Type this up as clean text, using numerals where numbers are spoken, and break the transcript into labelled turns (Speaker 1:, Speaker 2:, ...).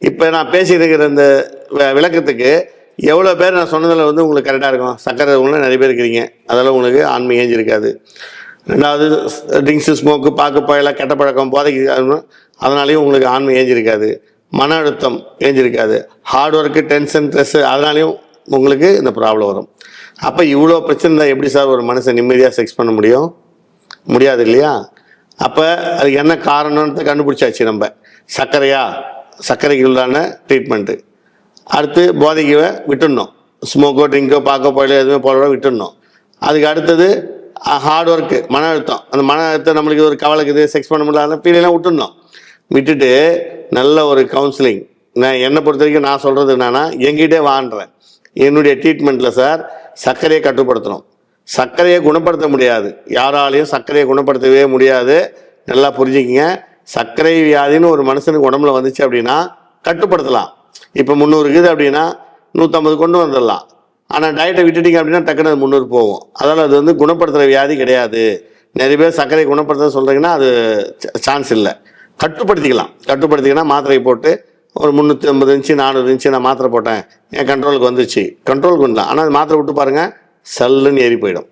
Speaker 1: இப்போ நான் பேசிட்டு இருக்கிற இந்த விளக்கத்துக்கு எவ்வளோ பேர் நான் சொன்னதில் வந்து உங்களுக்கு கரெக்டாக இருக்கும்? சக்கரை உள்ள நிறைய பேர் இருக்கிறீங்க, அதெல்லாம் உங்களுக்கு ஆன்மை ஏஞ்சி இருக்காது. ரெண்டாவது ட்ரிங்க்ஸு, ஸ்மோக்கு, பாக்கு, பாயெல்லாம் கெட்ட பழக்கம், போதைக்கு, அதனாலையும் உங்களுக்கு ஆன்மை ஏஞ்சிருக்காது. மன அழுத்தம் ஏஞ்சிருக்காது. ஹார்ட் ஒர்க்கு, டென்ஷன், ஸ்ட்ரெஸ்ஸு, அதனாலையும் உங்களுக்கு இந்த ப்ராப்ளம் வரும். அப்போ இவ்வளோ பிரச்சனை தான் எப்படி சார் ஒரு மனுஷன் நிம்மதியாக செக்ஸ் பண்ண முடியும்? முடியாது இல்லையா? அப்போ அதுக்கு என்ன காரணத்தை கண்டுபிடிச்சாச்சு நம்ம. சர்க்கரையா? சர்க்கரைக்கு உள்ளான ட்ரீட்மெண்ட்டு. அடுத்து போதைக்கு விட்டுடணும். ஸ்மோக்கோ, ட்ரிங்கோ, பாக்கோ, பாயிலோ எதுவுமே போட விட்டுடணும். அதுக்கு அடுத்தது ஹார்ட் ஒர்க்கு, மன அழுத்தம். அந்த மன அழுத்தம் நம்மளுக்கு ஒரு கவலைக்குது, செக்ஸ் பண்ண முடியல, ஃபீலெல்லாம் விட்டுடணும். விட்டுட்டு நல்ல ஒரு கவுன்சிலிங். நான் என்னை பொறுத்த வரைக்கும் நான் சொல்கிறது என்னன்னா, எங்கிட்டே வான்றேன். என்னுடைய ட்ரீட்மெண்ட்டில் சார் சர்க்கரையை கட்டுப்படுத்தணும். சர்க்கரையை குணப்படுத்த முடியாது, யாராலையும் சர்க்கரையை குணப்படுத்தவே முடியாது. நல்லா புரிஞ்சுக்கிங்க. சர்க்கரை வியாதின்னு ஒரு மனுஷனுக்கு உடம்புல வந்துச்சு அப்படின்னா கட்டுப்படுத்தலாம். இப்போ 300 இருக்குது அப்படின்னா 150 கொண்டு வந்துடலாம். ஆனால் டயட்டை விட்டுட்டீங்க அப்படின்னா டக்குன்னு அது 300 போகும். அதனால் அது வந்து குணப்படுத்துகிற வியாதி கிடையாது. நிறைய பேர் சர்க்கரை குணப்படுத்த சொல்கிறீங்கன்னா அது சான்ஸ் இல்லை. கட்டுப்படுத்திக்கலாம். மாத்திரை போட்டு ஒரு 350 இருந்துச்சு, 400 இருந்துச்சு, நான் மாத்திரை போட்டேன், என் கண்ட்ரோலுக்கு வந்துச்சு, கண்ட்ரோலுக்கு வந்துடலாம். ஆனால் அது மாத்திரை விட்டு பாருங்கள், சல்லுன்னு ஏறி போயிடும்.